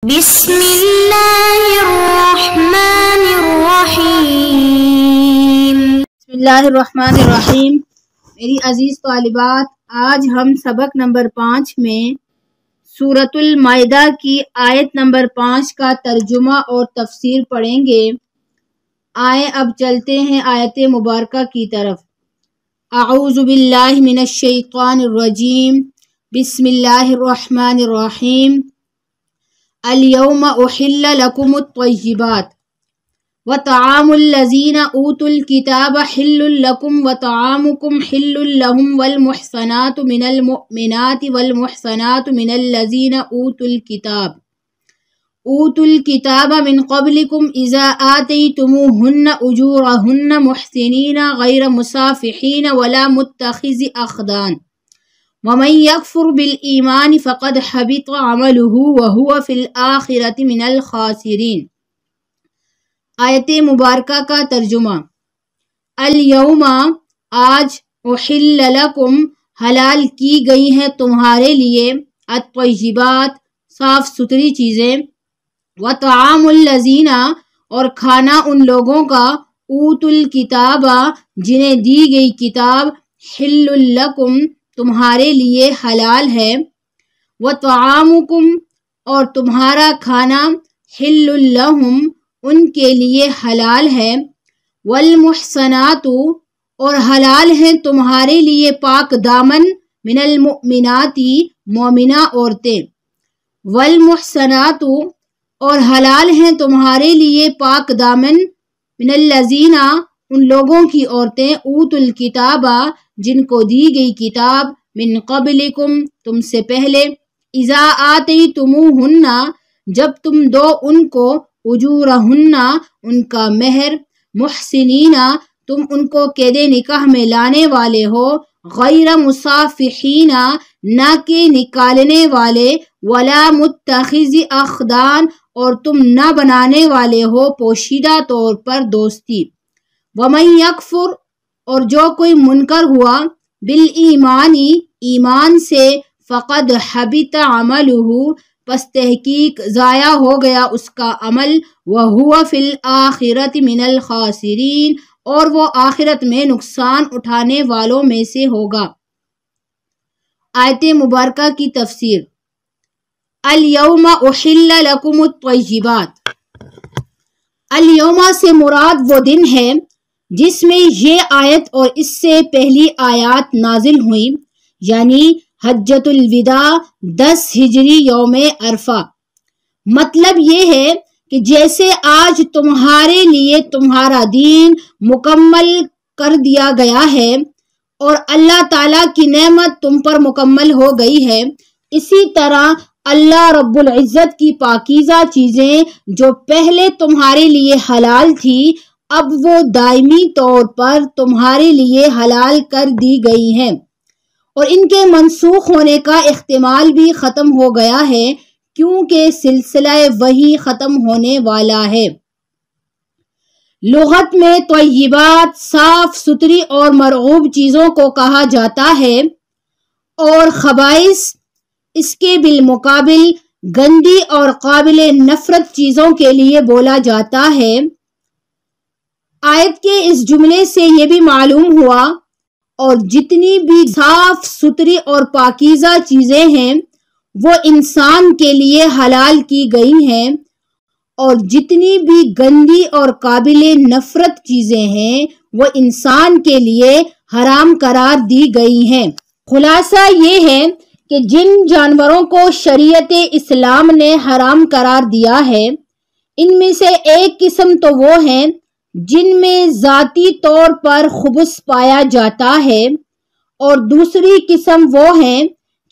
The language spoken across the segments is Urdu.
بسم اللہ الرحمن الرحیم۔ بسم اللہ الرحمن الرحیم۔ میری عزیز طالبات، آج ہم سبق نمبر 5 میں سورۃ المائدہ کی آیت نمبر 5 کا ترجمہ اور تفسیر پڑھیں گے۔ آئیں اب چلتے ہیں آیت مبارکہ کی طرف۔ اعوذ باللہ من الشیطان الرجیم، بسم اللہ الرحمن الرحیم۔ اليوم احل لكم الطیبات وطعام الذین اوتوا الکتاب حل لكم وطعامکم حل لهم والمحصنات من المؤمنات والمحصنات من الذین اوتوا الکتاب من قبلکم اذا آتیتموہن اجورہن محسنین غیر مصافحین ولا متخذ اخدان وَمَن يَكْفُرْ بِالْإِيمَانِ فَقَدْ حَبِطَ عَمَلُهُ وَهُوَ فِي الْآخِرَةِ مِنَ الْخَاسِرِينَ۔ آیت مبارکہ کا ترجمہ۔ الیوم آج، احل لکم حلال کی گئی ہیں تمہارے لیے، الطیبات صاف ستھری چیزیں، وطعام الذین اور کھانا ان لوگوں کا، اوتوا الکتاب جنہیں دی گئی کتاب، حل لکم تمہارے لیے حلال ہے، وطعامکم اور تمہارا کھانا، حل لہم ان کے لیے حلال ہے، والمحصنات اور حلال ہیں تمہارے لیے پاک دامن، من المؤمنات مومنہ عورتیں، والمحصنات اور حلال ہیں تمہارے لیے پاک دامن، من الذین ان لوگوں کی عورتیں، اوتوا الکتاب جن کو دی گئی کتاب، من قبلکم تم سے پہلے، اذا آتیتموہن جب تم دو ان کو، اجورہن ان کا مہر، محسنین تم ان کو قید نکاح میں لانے والے ہو، غیر مصافحین نہ کہ نکالنے والے، ولا متخذ اخدان اور تم نہ بنانے والے ہو پوشیدہ طور پر دوستی، ومن یکفر اور جو کوئی منکر ہوا، بالایمانی ایمان سے، فقد حبط عملہ پس تحقیق ضائع ہو گیا اس کا عمل، وہو فی الآخرۃ من الخاسرین اور وہ آخرت میں نقصان اٹھانے والوں میں سے ہوگا۔ آیت مبارکہ کی تفسیر۔ الیوم احل لکم الطیبات، الیوم سے مراد وہ دن ہے جس میں یہ آیت اور اس سے پہلی آیات نازل ہوئیں، یعنی حجۃ الوداع 10 ہجری یوم عرفہ۔ مطلب یہ ہے کہ جیسے آج تمہارے لیے تمہارا دین مکمل کر دیا گیا ہے اور اللہ تعالیٰ کی نعمت تم پر مکمل ہو گئی ہے، اسی طرح اللہ رب العزت کی پاکیزہ چیزیں جو پہلے تمہارے لیے حلال تھی، اب وہ دائمی طور پر تمہارے لیے حلال کر دی گئی ہیں، اور ان کے منسوخ ہونے کا احتمال بھی ختم ہو گیا ہے کیونکہ سلسلہ وحی ختم ہونے والا ہے۔ لغت میں طیبات صاف ستھری اور مرغوب چیزوں کو کہا جاتا ہے، اور خبائث اس کے بالمقابل گندی اور قابل نفرت چیزوں کے لیے بولا جاتا ہے۔ آیت کے اس جملے سے یہ بھی معلوم ہوا، اور جتنی بھی صاف ستھری اور پاکیزہ چیزیں ہیں وہ انسان کے لیے حلال کی گئی ہیں، اور جتنی بھی گندی اور قابل نفرت چیزیں ہیں وہ انسان کے لیے حرام قرار دی گئی ہیں۔ خلاصہ یہ ہے کہ جن جانوروں کو شریعت اسلام نے حرام قرار دیا ہے، ان میں سے ایک قسم تو وہ ہیں جن میں ذاتی طور پر خبث پایا جاتا ہے، اور دوسری قسم وہ ہیں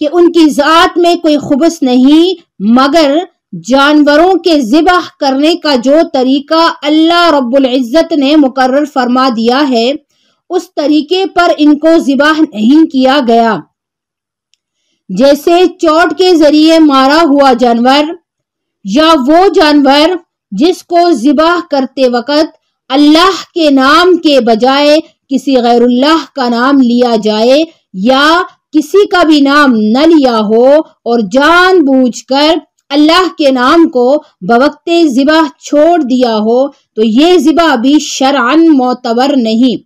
کہ ان کی ذات میں کوئی خبث نہیں، مگر جانوروں کے ذبح کرنے کا جو طریقہ اللہ رب العزت نے مقرر فرما دیا ہے اس طریقے پر ان کو ذبح نہیں کیا گیا، جیسے چوٹ کے ذریعے مارا ہوا جانور، یا وہ جانور جس کو ذبح کرتے وقت اللہ کے نام کے بجائے کسی غیر اللہ کا نام لیا جائے، یا کسی کا بھی نام نہ لیا ہو اور جان بوجھ کر اللہ کے نام کو بوقت ذبح چھوڑ دیا ہو تو یہ ذبح بھی شرعاً معتبر نہیں،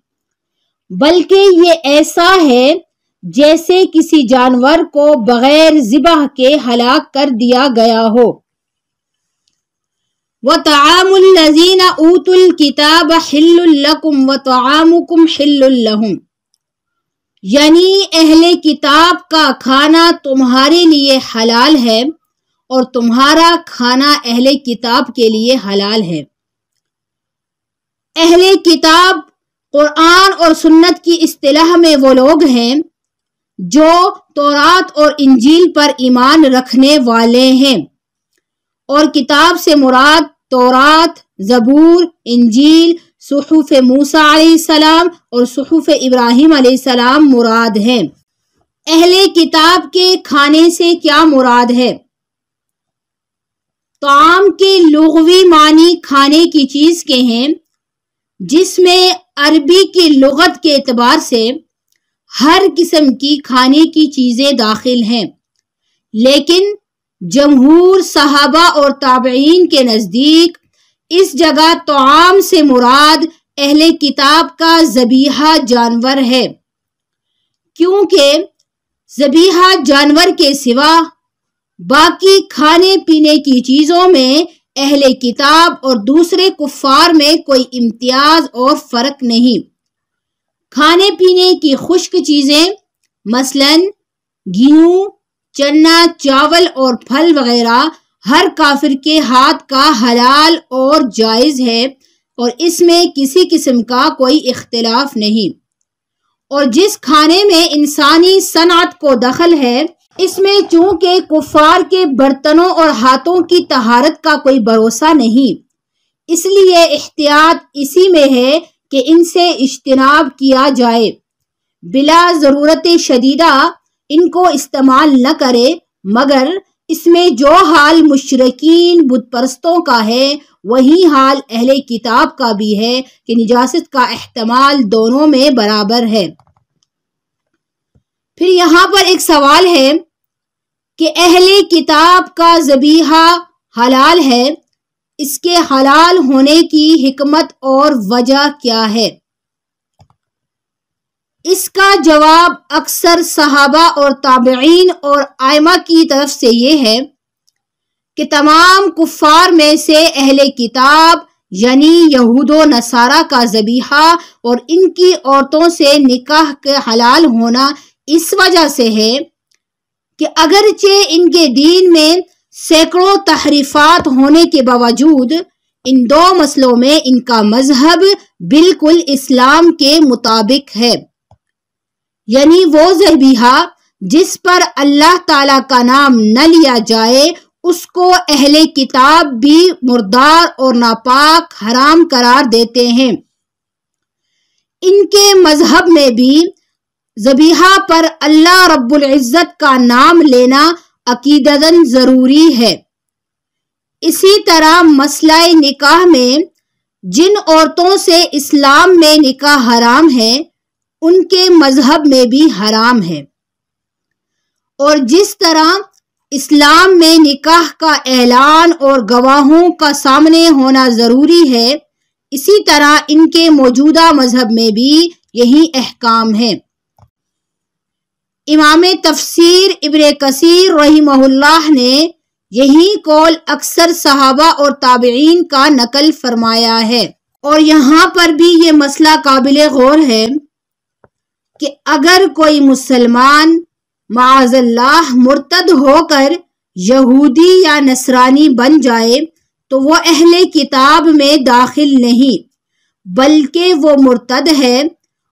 بلکہ یہ ایسا ہے جیسے کسی جانور کو بغیر ذبح کے ہلاک کر دیا گیا ہو۔ وَطَعَامُ الَّذِينَ أُوتُوا الْكِتَابَ حِلٌّ لَكُمْ وَطَعَامُكُمْ حِلٌّ لَهُمْ، یعنی اہل کتاب کا کھانا تمہارے لیے حلال ہے اور تمہارا کھانا اہل کتاب کے لیے حلال ہے۔ اہل کتاب قرآن اور سنت کی اصطلاح میں وہ لوگ ہیں جو تورات اور انجیل پر ایمان رکھنے والے ہیں، اور کتاب سے مراد تورات، زبور، انجیل، صحف موسیٰ علیہ السلام اور صحف ابراہیم علیہ السلام مراد ہیں۔ اہل کتاب کے کھانے سے کیا مراد ہے؟ طعام کے لغوی معنی کھانے کی چیز کے ہیں، جس میں عربی کی لغت کے اعتبار سے ہر قسم کی کھانے کی چیزیں داخل ہیں، لیکن جمہور صحابہ اور تابعین کے نزدیک اس جگہ طعام سے مراد اہل کتاب کا ذبیحہ جانور ہے، کیونکہ ذبیحہ جانور کے سوا باقی کھانے پینے کی چیزوں میں اہل کتاب اور دوسرے کفار میں کوئی امتیاز اور فرق نہیں۔ کھانے پینے کی خشک چیزیں مثلاً گیہوں، چنا، چاول اور پھل وغیرہ ہر کافر کے ہاتھ کا حلال اور جائز ہے، اور اس میں کسی قسم کا کوئی اختلاف نہیں۔ اور جس کھانے میں انسانی صنعت کو دخل ہے، اس میں چونکہ کفار کے برتنوں اور ہاتھوں کی طہارت کا کوئی بھروسہ نہیں، اس لیے احتیاط اسی میں ہے کہ ان سے اجتناب کیا جائے، بلا ضرورت شدیدہ ان کو استعمال نہ کرے، مگر اس میں جو حال مشرکین بت پرستوں کا ہے وہی حال اہل کتاب کا بھی ہے کہ نجاست کا احتمال دونوں میں برابر ہے۔ پھر یہاں پر ایک سوال ہے کہ اہل کتاب کا ذبیحہ حلال ہے، اس کے حلال ہونے کی حکمت اور وجہ کیا ہے؟ اس کا جواب اکثر صحابہ اور تابعین اور ائمہ کی طرف سے یہ ہے کہ تمام کفار میں سے اہل کتاب یعنی یہود و نصارہ کا ذبیحہ اور ان کی عورتوں سے نکاح کے حلال ہونا اس وجہ سے ہے کہ اگرچہ ان کے دین میں سینکڑوں تحریفات ہونے کے باوجود ان دو مسئلوں میں ان کا مذہب بالکل اسلام کے مطابق ہے، یعنی وہ ذبیحہ جس پر اللہ تعالیٰ کا نام نہ لیا جائے اس کو اہل کتاب بھی مردار اور ناپاک حرام قرار دیتے ہیں۔ ان کے مذہب میں بھی ذبیحہ پر اللہ رب العزت کا نام لینا عقیدتاً ضروری ہے۔ اسی طرح مسئلہ نکاح میں جن عورتوں سے اسلام میں نکاح حرام ہے ان کے مذہب میں بھی حرام ہے، اور جس طرح اسلام میں نکاح کا اعلان اور گواہوں کا سامنے ہونا ضروری ہے، اسی طرح ان کے موجودہ مذہب میں بھی یہی احکام ہیں۔ امام تفسیر ابن کثیر رحمہ اللہ نے یہی قول اکثر صحابہ اور تابعین کا نقل فرمایا ہے، اور یہاں پر بھی یہ مسئلہ قابل غور ہے کہ اگر کوئی مسلمان معاذ اللہ مرتد ہو کر یہودی یا نصرانی بن جائے تو وہ اہل کتاب میں داخل نہیں، بلکہ وہ مرتد ہے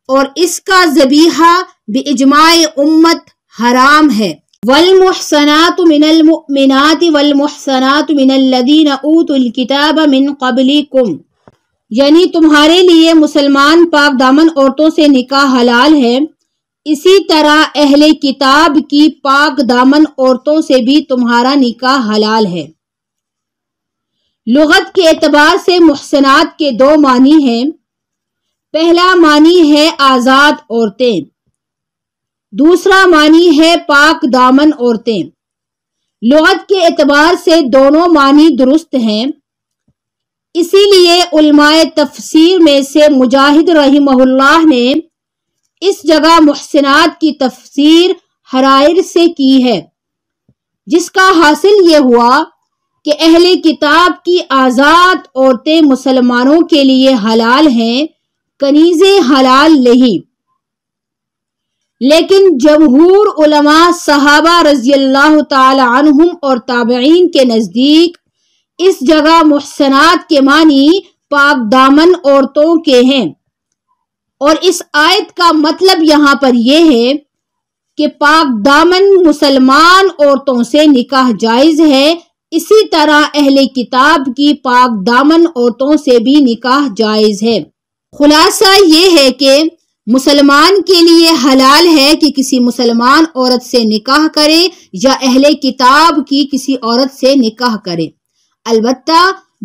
اور اس کا ذبیحہ باجماع امت حرام ہے۔ والمحصنات من المؤمنات والمحصنات من الذین اوتوا الکتاب من قبلکم، یعنی تمہارے لیے مسلمان پاک دامن عورتوں سے نکاح حلال ہے، اسی طرح اہل کتاب کی پاک دامن عورتوں سے بھی تمہارا نکاح حلال ہے۔ لغت کے اعتبار سے محصنات کے دو معنی ہیں۔ پہلا معنی ہے آزاد عورتیں، دوسرا معنی ہے پاک دامن عورتیں۔ لغت کے اعتبار سے دونوں معنی درست ہیں، اسی لیے علماء تفسیر میں سے مجاہد رحمہ اللہ نے اس جگہ محسنات کی تفسیر حرائر سے کی ہے، جس کا حاصل یہ ہوا کہ اہل کتاب کی آزاد عورتیں مسلمانوں کے لیے حلال ہیں، کنیزیں حلال نہیں۔ لیکن جمہور علماء صحابہ رضی اللہ تعالی عنہم اور تابعین کے نزدیک اس جگہ محسنات کے معنی پاک دامن عورتوں کے ہیں، اور اس آیت کا مطلب یہاں پر یہ ہے کہ پاک دامن مسلمان عورتوں سے نکاح جائز ہے، اسی طرح اہل کتاب کی پاک دامن عورتوں سے بھی نکاح جائز ہے۔ خلاصہ یہ ہے کہ مسلمان کے لیے حلال ہے کہ کسی مسلمان عورت سے نکاح کرے یا اہل کتاب کی کسی عورت سے نکاح کرے، البتہ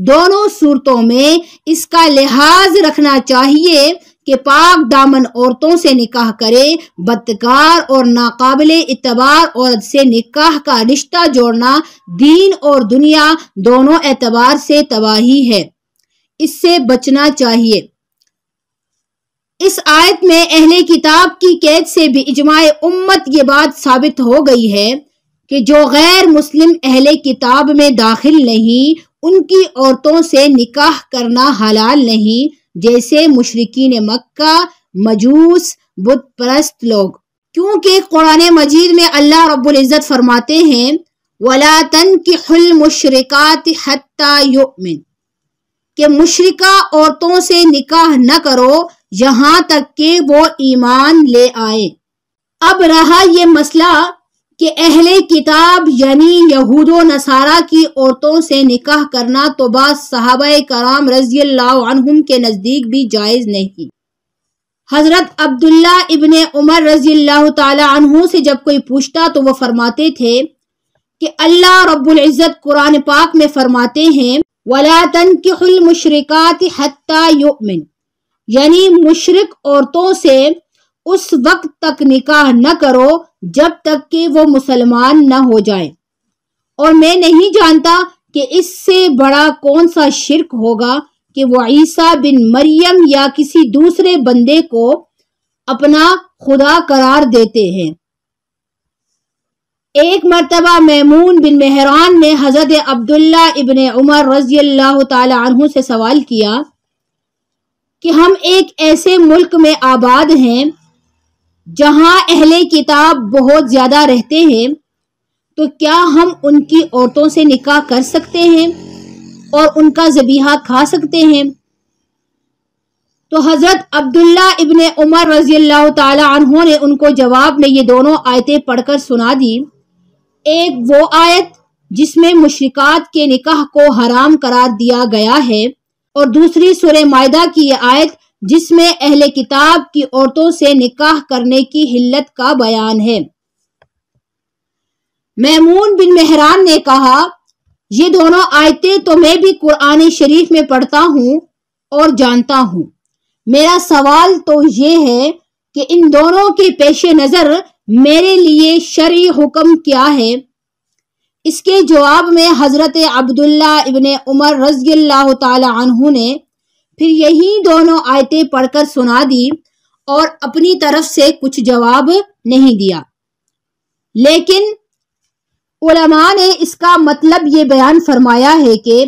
دونوں صورتوں میں اس کا لحاظ رکھنا چاہیے کہ پاک دامن عورتوں سے نکاح کرے۔ بدکار اور ناقابل اعتبار عورت سے نکاح کا رشتہ جوڑنا دین اور دنیا دونوں اعتبار سے تباہی ہے، اس سے بچنا چاہیے۔ اس آیت میں اہل کتاب کی قید سے بھی اجماع امت یہ بات ثابت ہو گئی ہے کہ جو غیر مسلم اہل کتاب میں داخل نہیں ان کی عورتوں سے نکاح کرنا حلال نہیں، جیسے مشرکین مکہ، مجوس، بت پرست لوگ، کیونکہ قرآن مجید میں اللہ رب العزت فرماتے ہیں وَلَا تَنْكِحُوا الْمُشْرِكَاتِ حَتَّى يُؤْمِنْ، کہ مشرکہ عورتوں سے نکاح نہ کرو یہاں تک کہ وہ ایمان لے آئے۔ اب رہا یہ مسئلہ کہ اہل کتاب یعنی یہود و نصارہ کی عورتوں سے نکاح کرنا تو بعض صحابہ کرام رضی اللہ عنہم کے نزدیک بھی جائز نہیں۔ حضرت عبداللہ ابن عمر رضی اللہ تعالی عنہ سے جب کوئی پوچھتا تو وہ فرماتے تھے کہ اللہ رب العزت قرآن پاک میں فرماتے ہیں وَلَا تَنْكِحُوا الْمُشْرِكَاتِ حَتَّى يُؤْمِنْ، یعنی مشرک عورتوں سے اس وقت تک نکاح نہ کرو جب تک کہ وہ مسلمان نہ ہو جائیں، اور میں نہیں جانتا کہ اس سے بڑا کون سا شرک ہوگا کہ وہ عیسیٰ بن مریم یا کسی دوسرے بندے کو اپنا خدا قرار دیتے ہیں۔ ایک مرتبہ میمون بن مہران نے حضرت عبداللہ ابن عمر رضی اللہ تعالی عنہ سے سوال کیا کہ ہم ایک ایسے ملک میں آباد ہیں جہاں اہل کتاب بہت زیادہ رہتے ہیں، تو کیا ہم ان کی عورتوں سے نکاح کر سکتے ہیں اور ان کا ذبیحہ کھا سکتے ہیں؟ تو حضرت عبداللہ ابن عمر رضی اللہ تعالی عنہ نے ان کو جواب میں یہ دونوں آیتیں پڑھ کر سنا دی، ایک وہ آیت جس میں مشرکات کے نکاح کو حرام قرار دیا گیا ہے، اور دوسری سورہ مائدہ کی یہ آیت جس میں اہل کتاب کی عورتوں سے نکاح کرنے کی حلت کا بیان ہے۔ میمون بن مہران نے کہا یہ دونوں آیتیں تو میں بھی قرآن شریف میں پڑھتا ہوں اور جانتا ہوں، میرا سوال تو یہ ہے کہ ان دونوں کے پیش نظر میرے لیے شرعی حکم کیا ہے؟ اس کے جواب میں حضرت عبداللہ ابن عمر رضی اللہ تعالی عنہ نے پھر یہی دونوں آیتیں پڑھ کر سنا دی اور اپنی طرف سے کچھ جواب نہیں دیا، لیکن علماء نے اس کا مطلب یہ بیان فرمایا ہے کہ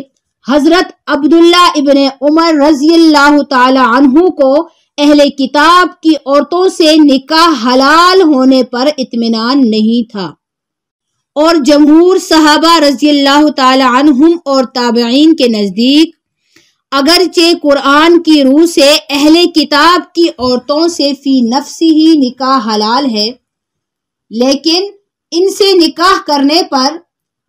حضرت عبداللہ ابن عمر رضی اللہ تعالی عنہ کو اہل کتاب کی عورتوں سے نکاح حلال ہونے پر اطمینان نہیں تھا، اور جمہور صحابہ رضی اللہ تعالی عنہم اور تابعین کے نزدیک اگرچہ قرآن کی روح سے اہل کتاب کی عورتوں سے فی نفس ہی نکاح حلال ہے، لیکن ان سے نکاح کرنے پر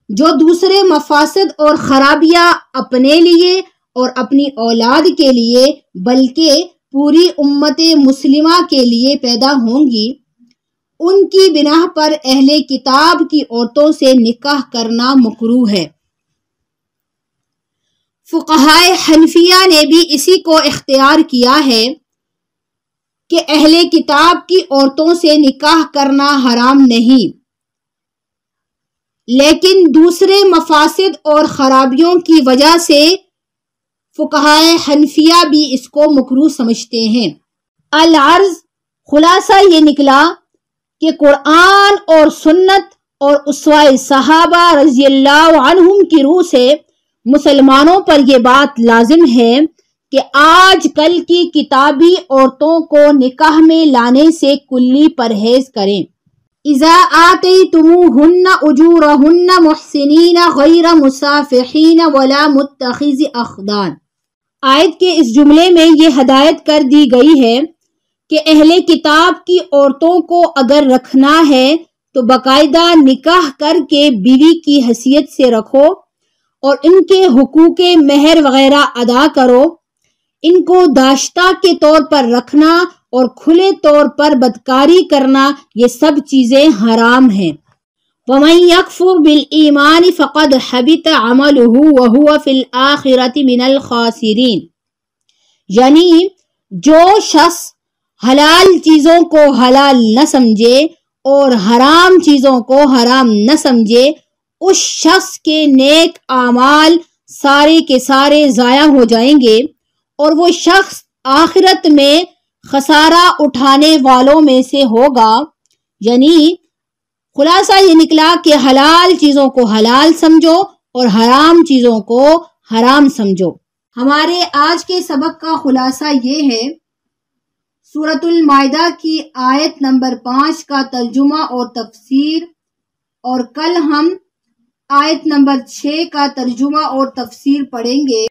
جو دوسرے مفاسد اور خرابیاں اپنے لیے اور اپنی اولاد کے لیے بلکہ پوری امت مسلمہ کے لیے پیدا ہوں گی، ان کی بنا پر اہل کتاب کی عورتوں سے نکاح کرنا مکروہ ہے۔ فقہائے حنفیہ نے بھی اسی کو اختیار کیا ہے کہ اہل کتاب کی عورتوں سے نکاح کرنا حرام نہیں، لیکن دوسرے مفاسد اور خرابیوں کی وجہ سے فقہائے حنفیہ بھی اس کو مکروہ سمجھتے ہیں۔ العرض خلاصہ یہ نکلا کہ قرآن اور سنت اور اسوہ صحابہ رضی اللہ عنہم کی روح سے مسلمانوں پر یہ بات لازم ہے کہ آج کل کی کتابی عورتوں کو نکاح میں لانے سے کلی پرہیز کریں۔ اذا آتیتموہن اجورہن محسنین غیر مسافحین ولا متخذ اخدان۔ آیت کے اس جملے میں یہ ہدایت کر دی گئی ہے کہ اہل کتاب کی عورتوں کو اگر رکھنا ہے تو باقاعدہ نکاح کر کے بیوی کی حیثیت سے رکھو اور ان کے حقوق مہر وغیرہ ادا کرو۔ ان کو داشتہ کے طور پر رکھنا اور کھلے طور پر بدکاری کرنا یہ سب چیزیں حرام ہیں۔ وَمَن يَكْفُرْ بِالْإِيمَانِ فَقَدْ حَبِطَ عَمَلُهُ وَهُوَ فِي الْآخِرَةِ مِنَ الْخَاسِرِينَ، یعنی جو شخص حلال چیزوں کو حلال نہ سمجھے اور حرام چیزوں کو حرام نہ سمجھے، اس شخص کے نیک اعمال سارے کے سارے ضائع ہو جائیں گے اور وہ شخص آخرت میں خسارہ اٹھانے والوں میں سے ہوگا۔ یعنی خلاصہ یہ نکلا کہ حلال چیزوں کو حلال سمجھو اور حرام چیزوں کو حرام سمجھو۔ ہمارے آج کے سبق کا خلاصہ یہ ہے، سورۃ المائدہ کی آیت نمبر 5 کا ترجمہ اور تفسیر، اور کل ہم آیت نمبر 6 کا ترجمہ اور تفسیر پڑھیں گے۔